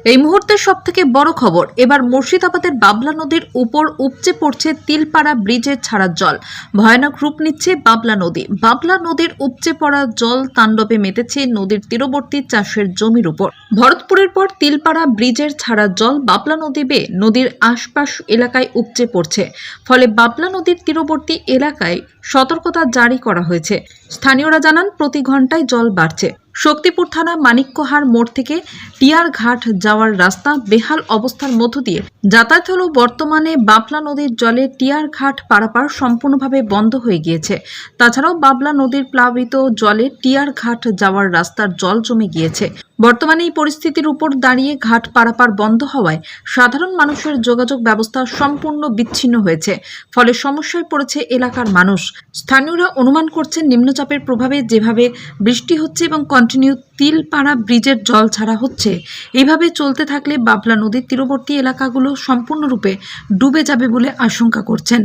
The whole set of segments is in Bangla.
এই মুহূর্তের সবথেকে বড় খবর, এবার মুর্শিদাবাদের বাবলা নদীর উপর উপচে পড়ছে তিলপাড়া ব্রিজের ছাড়ার জল। ভয়ানক রূপ নিচ্ছে বাবলা নদী। বাবলা নদীর উপচে পড়া জল তাণ্ডবে মেতেছে নদীর তীরবর্তী চাষের জমির উপর। ভরতপুরের পর তিলপাড়া ব্রিজের ছাড়ার জল বাবলা নদী বেয়ে নদীর আশপাশ এলাকায় উপচে পড়ছে। ফলে বাবলা নদীর তীরবর্তী এলাকায় সতর্কতা জারি করা হয়েছে। স্থানীয়রা জানান, প্রতি ঘন্টায় জল বাড়ছে। শক্তিপুর থানা মানিক্যহার মোড় থেকে টিয়ার ঘাট যাওয়ার রাস্তা বেহাল অবস্থার মধ্য দিয়ে যাতায়াত হলেও বর্তমানে বাবলা নদীর জলে টিয়ার ঘাট পারাপার সম্পূর্ণভাবে বন্ধ হয়ে গিয়েছে। তাছাড়াও বাবলা নদীর প্লাবিত জলে টিয়ার ঘাট যাওয়ার রাস্তার জল জমে গিয়েছে। বর্তমানে এই পরিস্থিতির উপর দাঁড়িয়ে ঘাট পারাপার বন্ধ হওয়ায় সাধারণ মানুষের যোগাযোগ ব্যবস্থা সম্পূর্ণ বিচ্ছিন্ন হয়েছে। ফলে সমস্যায় পড়েছে এলাকার মানুষ। স্থানীয়রা অনুমান করছেন, নিম্নচাপের প্রভাবে যেভাবে বৃষ্টি হচ্ছে এবং কন্টিনিউ তিলপাড়া ব্রিজের জল ছাড়া হচ্ছে, এইভাবে চলতে থাকলে বাবলা নদীর তীরবর্তী এলাকাগুলো সম্পূর্ণরূপে ডুবে যাবে বলে আশঙ্কা করছেন।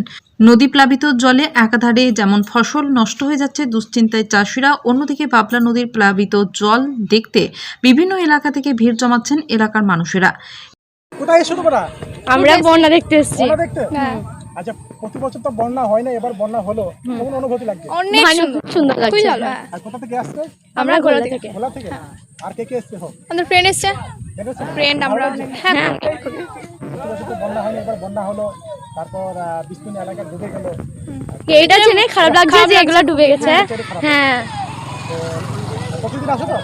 নদী প্লাবিত জলে একাধারে যেমন ফসল নষ্ট হয়ে যাচ্ছে, দুশ্চিন্তায় চাষিরা, অন্যদিকে বাবলা নদীর প্লাবিত জল দেখতে বিভিন্ন এলাকা থেকে ভিড় জমাচ্ছেন এলাকার মানুষেরা। কোথায় এসেছো তোমরা? আমরা বন্যা দেখতে এসেছি। হ্যাঁ। আচ্ছা, প্রতি বছর তো বন্যা হয় না, এবার বন্যা হলো, কেমন অনুভূতি লাগছে? অনেক সুন্দর লাগছে। আর কোথা থেকে আসছো? আমরা গোলা থেকে। গোলা থেকে? আর কে কে এসেছে? আমাদের ফ্রেন্ড এসেছে। ফ্রেন্ড আমরা হ্যাঁ। প্রতি বছর তো বন্যা হয় না, এবার বন্যা হলো, তারপর বিস্তীর্ণ এলাকা ডুবে গেল। এইটা জেনে খারাপ লাগছে যে এগুলা ডুবে গেছে। হ্যাঁ। প্রতিদিন আসো তো?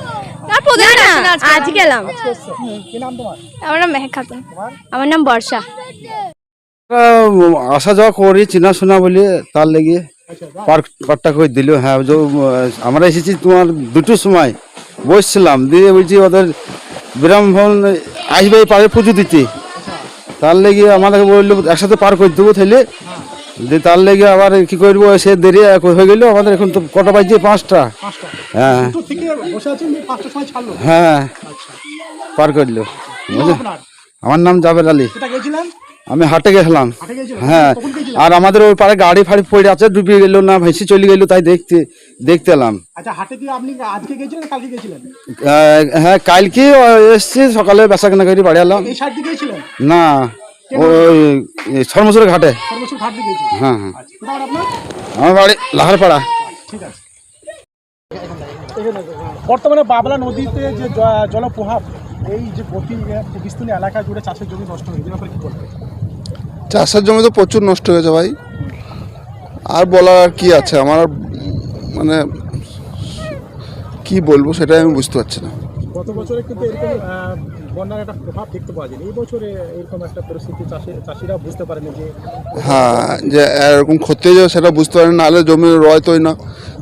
না, প্রতিদিন আসি না, আজ গেলাম। কি নাম তোমার? আমার নাম মেহেক খাতুন। তোমার? আমার নাম বর্ষা। আসা যাওয়া করি, চেনাশোনা বলে তার লেগে পার্কটা করে দিল। হ্যাঁ, আমরা এসেছি তোমার 2টোর সময়, বসছিলাম, দিয়ে বলছি ওদের ব্রাহ্মণ আসবে পারে পুজো দিতে, তার লেগে আমাদেরকে বললো একসাথে পার করে দেবো। তাহলে দিয়ে তার লেগে আবার কি করবো, সে দেরি হয়ে গেল। আমাদের এখন তো কটা বাজছে? 5টা। হ্যাঁ হ্যাঁ, পার করলো। আমার নাম জাবের আলী। আমি হাটে গেছিলাম। হ্যাঁ, আর আমাদের ওই পারে গাড়ি ফাড়ি পড়ে আছে, ডুবে গেল না ভেসে চলে গেল, তাই দেখতে এলাম। হ্যাঁ, কালকে এসছি, সকালে বেচা কেনা করে বাড়ি এলাম। না, ওই সরমসুর ঘাটে। হ্যাঁ হ্যাঁ, আমার বাড়ি লাহারপাড়া। বর্তমানে বাবলা নদীতে যে জলপ্রভাব, এই যে বিস্তীর্ণ এলাকা জুড়ে চাষের জমি নষ্ট হয়ে গেছে, কি বলবে? চাষের জমি তো প্রচুর নষ্ট হয়েছে ভাই, আর বলার আর কি আছে। আমার মানে কি বলবো সেটাই আমি বুঝতে পারছি না। গত বছরে কিন্তু এরকম বন্যার একটা প্রভাব দেখতে পাওয়া যায়নি, এই বছরে এরকম একটা পরিস্থিতি চাষিরা বুঝতে পারেনি যে হ্যাঁ, যে এরকম ক্ষতি হয়ে যাবে সেটা বুঝতে পারেন, নাহলে জমি রয়তোই না।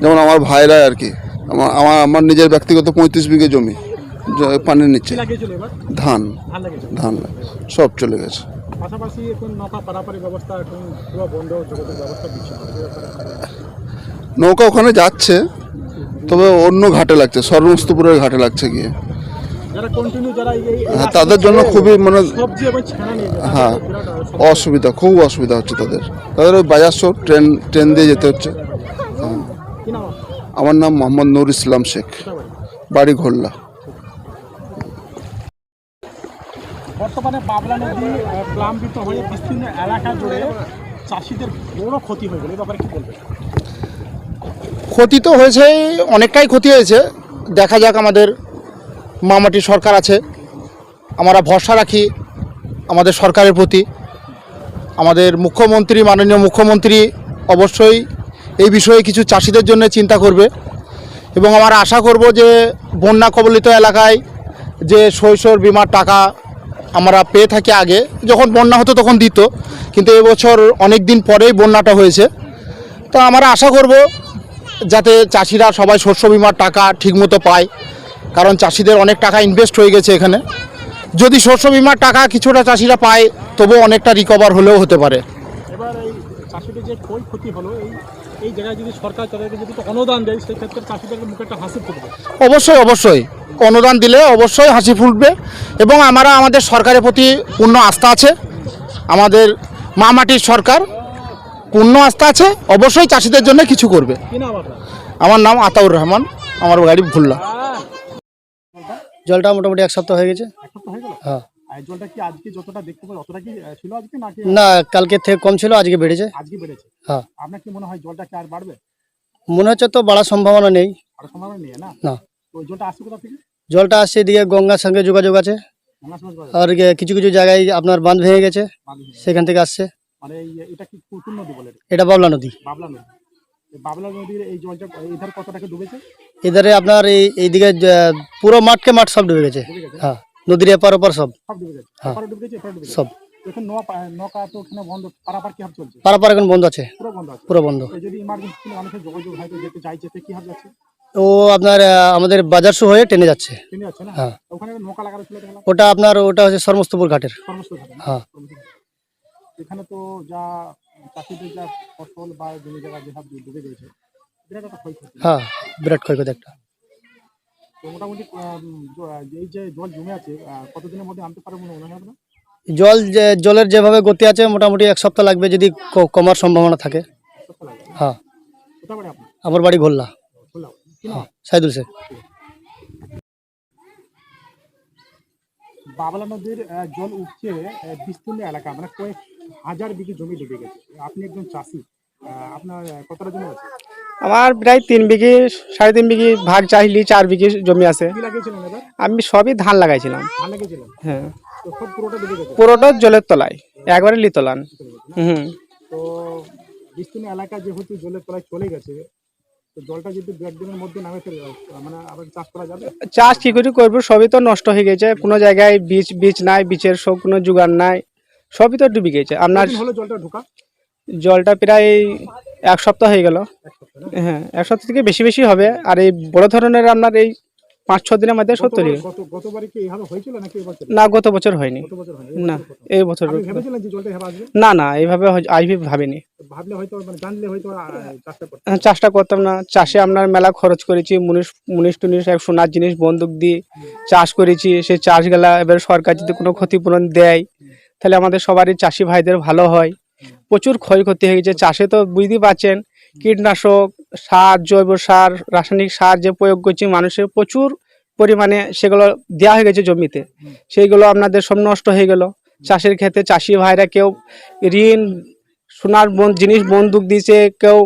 যেমন আমার ভাইরা আর কি, আমার নিজের ব্যক্তিগত 35 বিঘে জমি পানির নিচে। ধান সব চলে গেছে। পাশাপাশি এখন নৌকা পারাপারি ব্যবস্থা এখন পুরো বন্ধ, যোগাযোগ ব্যবস্থা বিচ্ছিন্ন। নৌকা ওখানে যাচ্ছে, তবে অন্য ঘাটে লাগছে, সর্বস্তপুরের ঘাটে লাগছে গিয়ে। তাদের জন্য খুবই মানে হ্যাঁ অসুবিধা, খুব অসুবিধা হচ্ছে তাদের। ওই বাজার সব ট্রেন দিয়ে যেতে হচ্ছে। আমার নাম মোহাম্মদ নুর ইসলাম শেখ, বাড়ি ঘোল্লা। বর্তমানে বাবলা নদী প্লাবিত হয়ে বিস্তীর্ণ এলাকা জুড়ে চাষিদের বড় ক্ষতি হয়ে গেল, এই ব্যাপারে কি বলবে? ক্ষতি তো হয়েছে, অনেকটাই ক্ষতি হয়েছে। দেখা যাক, আমাদের মামাটি সরকার আছে, আমরা ভরসা রাখি আমাদের সরকারের প্রতি। আমাদের মুখ্যমন্ত্রী, মাননীয় মুখ্যমন্ত্রী অবশ্যই এই বিষয়ে কিছু চাষিদের জন্য চিন্তা করবে, এবং আমরা আশা করব যে বন্যা কবলিত এলাকায় যে শস্যর বিমার টাকা আমরা পেয়ে থাকি, আগে যখন বন্যা হতো তখন দিত, কিন্তু এবছর অনেক দিন পরেই বন্যাটা হয়েছে। তো আমরা আশা করব যাতে চাষিরা সবাই শস্য বিমার টাকা ঠিকমতো পায়, কারণ চাষিদের অনেক টাকা ইনভেস্ট হয়ে গেছে এখানে। যদি শস্য বিমার টাকা কিছুটা চাষিরা পায়, তবুও অনেকটা রিকভার হলেও হতে পারে। এবার এই চাষিদের যে ক্ষতি হলো, এই জায়গায় যদি সরকার তাদেরকে যদি অনুদান দেয়, সেক্ষেত্রে চাষিদের মুখে একটা হাসি ফুটবে। অবশ্যই অনুদান দিলে অবশ্যই হাসি ফুটবে, এবং আমরা আমাদের সরকারের প্রতি পূর্ণ আস্থা আছে। আমাদের মা মাটির সরকার, পূর্ণ আস্থা আছে, অবশ্যই চাষিদের জন্য কিছু করবে। আমার নাম আতাউর রহমান, আমার বাড়ি ভুল্লা। জলটা মোটামুটি 1 সপ্তাহ হয়ে গেছে। হ্যাঁ আর জলটা কি আজকে যতটা দেখতে পাই অতটা কি ছিল আজকে নাকি না, কালকে থেকে কম ছিল, আজকে বেড়েছে। আজকে বেড়েছে? হ্যাঁ আপনার কি মনে হয় জলটা কি আর বাড়বে? মনে হচ্ছে তো বাড়ার সম্ভাবনা নেই। আর সম্ভাবনা নেই না? না, তো ওই জলটা আসছে কোথা থেকে? জলটা আসছে এদিকে গঙ্গার সঙ্গে যোগাযোগ আছে, গঙ্গা সমাজ বাজার? আর কিছু কিছু জায়গায় আপনার বাঁধ ভেঙে গেছে, বাবলা নদী। সেখান থেকে আসছে। মানে এটা কি কোন নদী বলে? এটা বাবলা নদী। বাবলা নদী। এই বাবলা নদীর এই জলটা এধার কতটাকে ডুবেছে? এধারে আপনার এইদিকে পুরো মাঠকে মাঠ সব ডুবে গেছে। ডুবে গেছে না? হ্যাঁ, নদীর এপার ওপার সব সব ডুবে গেছে? হ্যাঁ। এপারে ডুবে গেছে, এপারে ডুবে গেছে? সব এখন নৌকা তো ওখানে বন্ধ, পারাপার কি হাল চলছে? পারাপার এখন বন্ধ আছে, পুরো বন্ধ আছে? পুরো বন্ধ। তো যদি ইমার্জেন্সি মানুষের যোগাযোগ হয়তো যেতে চাইছে তো কি হাল যাচ্ছে? ও আপনার আমাদের বাজার শো হয়ে টেনে যাচ্ছে। ট্রেনে যাচ্ছে না? হ্যাঁ। ওখানে নৌকা লাগানো ছিল দেখলাম ওটা হচ্ছে সর্মস্তপুর ঘাটের। সমস্ত ঘাটে না? হ্যাঁ। এখানে তো যা চাষিদের যা ফসল বা জমি জায়গা যেসব ডুবে গেছে বিরাট একটা ক্ষয়ক্ষতি। হ্যাঁ, বিরাট ক্ষয়ক্ষতি একটা। তো মোটামুটি এই যে জল জমে আছে কতদিনের মধ্যে আনতে পারবো মনে হয় আপনার? জলের যেভাবে গতি আছে মোটামুটি 1 সপ্তাহ লাগবে, যদি কমার সম্ভাবনা থাকে। সপ্তাহ লাগবে? হ্যাঁ, কোথায় বাড়ি আপনার? আমার বাড়ি ঘোল্লা, বললাম কি না? সাইদুল শেখ। বাবলা নদীর জল উপচে বিস্তীর্ণ এলাকা মানে কয়েক হাজার বিঘে জমি ডুবে গেছে। আপনি একজন চাষি, আপনার কতটা জমি আছে? আমার প্রায় 3 বিঘে 3.5 বিঘে ভাগ চাইলি 4 বিঘে জমি আছে। কি লাগিয়েছিলেন এবার? আমি সবই ধান লাগাইছিলাম। ধান লাগিয়েছিলেন? হ্যাঁ, তো সব পুরোটা ডুবে গেছে? পুরোটা জলের তলায়, একবারে লিতলান। হুম, তো বিস্তীর্ণ এলাকা যেহেতু জলের তলায় চলে গেছে, তো জলটা যদি 2-1 দিনের মধ্যে নামে ফেলে মানে আবার চাষ করা যাবে? চাষ কি করে করবো? সবই তো নষ্ট হয়ে গেছে, কোনো জায়গায় বীজ নাই, বীজের সব কোনো জোগাড় নাই, সবই তো ডুবে গেছে। আপনার কতদিন হলো জলটা ঢোকা? জলটা প্রায় 1 সপ্তাহ হয়ে গেল। এক সপ্তাহ না? হ্যাঁ, 1 সপ্তাহ থেকে বেশি বেশি হবে। আর এই বড় ধরনের আপনার এই 5-6 দিনের মধ্যে 70 গতবারে কি এইভাবে হয়েছিল নাকি এবছর? না, গত বছর হয়নি। গত বছর হয়নি? না, এই বছর আপনি ভেবেছিলেন যে জলটা এভাবে আসবে? না না, এইভাবে আইভি ভাবিনি। ভাবলে হয়তো মানে জানলে হয়তো চাষটা করতে। চাষটা করতাম না। চাষে আপনার মেলা খরচ করেছি, মুনিশ টুনিশ এক সোনার জিনিস বন্দুক দিয়ে চাষ করেছি। সেই চাষ গেলা এবার সরকার যদি কোনো ক্ষতিপূরণ দেয় তাহলে আমাদের সবারই চাষি ভাইদের ভালো হয়। প্রচুর ক্ষয়ক্ষতি হয়ে গেছে চাষে, তো বুঝতেই পারছেন। কীটনাশক সার, জৈব সার, রাসায়নিক সার যে প্রয়োগ করছি মানুষের প্রচুর পরিমাণে, সেগুলো দেওয়া হয়ে গেছে জমিতে, সেইগুলো আপনাদের সব নষ্ট হয়ে গেল। চাষের ক্ষেত্রে চাষি ভাইরা কেউ ঋণ সোনার জিনিস বন্দুক দিয়েছে, কেউ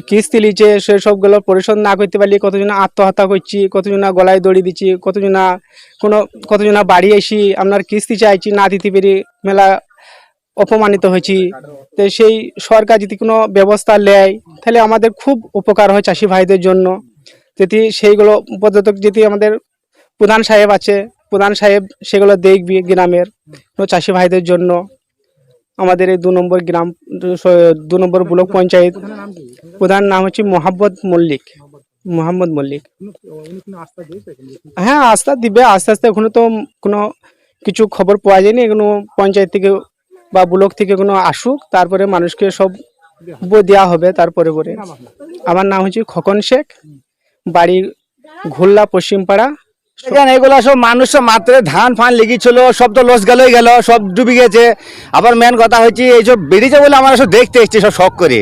কিস্তি লিছে, সেসবগুলো পরিশোধ না করতে পারলে কতজনা আত্মহত্যা করছি, কতজনা গলায় দড়ি দিচ্ছি, কতজনা বাড়ি এসি আপনার কিস্তি চাইছি, না দিতে পেরে মেলা অপমানিত হয়েছি। তো সেই সরকার যদি কোনো ব্যবস্থা নেয় তাহলে আমাদের খুব উপকার হয় চাষি ভাইদের জন্য। যদি সেইগুলো পর্যটক যদি আমাদের প্রধান সাহেব আছে, প্রধান সাহেব সেগুলো দেখবি গ্রামের চাষি ভাইদের জন্য। আমাদের এই 2 নম্বর গ্রাম 2 নম্বর ব্লক পঞ্চায়েত প্রধানের নাম কি? প্রধান নাম হচ্ছে মোহাম্মদ মল্লিক। উনি কোনো আস্থা দিয়েছে? হ্যাঁ, আস্থা দিবে আস্তে আস্তে। এখনো তো কোনো কিছু খবর পাওয়া যায়নি। এখনো পঞ্চায়েত থেকে বা ব্লক থেকে কোনো আসুক, তারপরে মানুষকে সব দেওয়া হবে। তারপরে পরে নাম আপনার? আমার নাম হচ্ছে খোকন শেখ, বাড়ি ঘোল্লা পশ্চিমপাড়া। এখানে এগুলো সব মানুষ মাত্র ধান ফান লেগেছিল, সব তো লস গেলই গেল, সব ডুবে গেছে। আবার মেন কথা হচ্ছে এইসব বেরিয়েছে বলে আমরা সব দেখতে এসছি, সব শখ করে।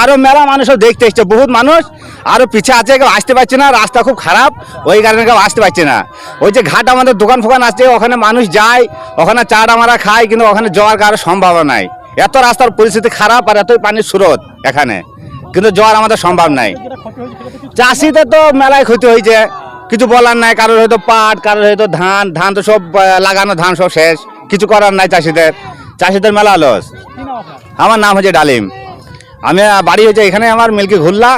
আরো মেলা মানুষ সব দেখতে এসছে, বহুত মানুষ আরো পিছে আছে, কেউ আসতে পারছে না, রাস্তা খুব খারাপ, ওই কারণে কেউ আসতে পারছে না। ওই যে ঘাট আমাদের দোকান ফোকান আছে, ওখানে মানুষ যায়, ওখানে চাট আমরা খাই, কিন্তু ওখানে যাওয়ার কারো সম্ভাবনা নাই। এত রাস্তার পরিস্থিতি খারাপ আর এতই পানির স্রোত এখানে, কিন্তু যাওয়ার আমাদের সম্ভব নাই। যেটা ক্ষতি হয়েছে সেটা তো কিছু চাষিদের তো মেলায় ক্ষতি হয়েছে, কিছু বলার নাই। কারোর হয়তো পাট, কারোর হয়তো ধান তো সব লাগানো, ধান সব শেষ, কিছু করার নাই চাষিদের মেলা লস। কি নাম আপনার? আমার নাম হচ্ছে ডালিম। আমি বাড়ি হচ্ছে এখানে, আমার মিল্কি ঘুরলা।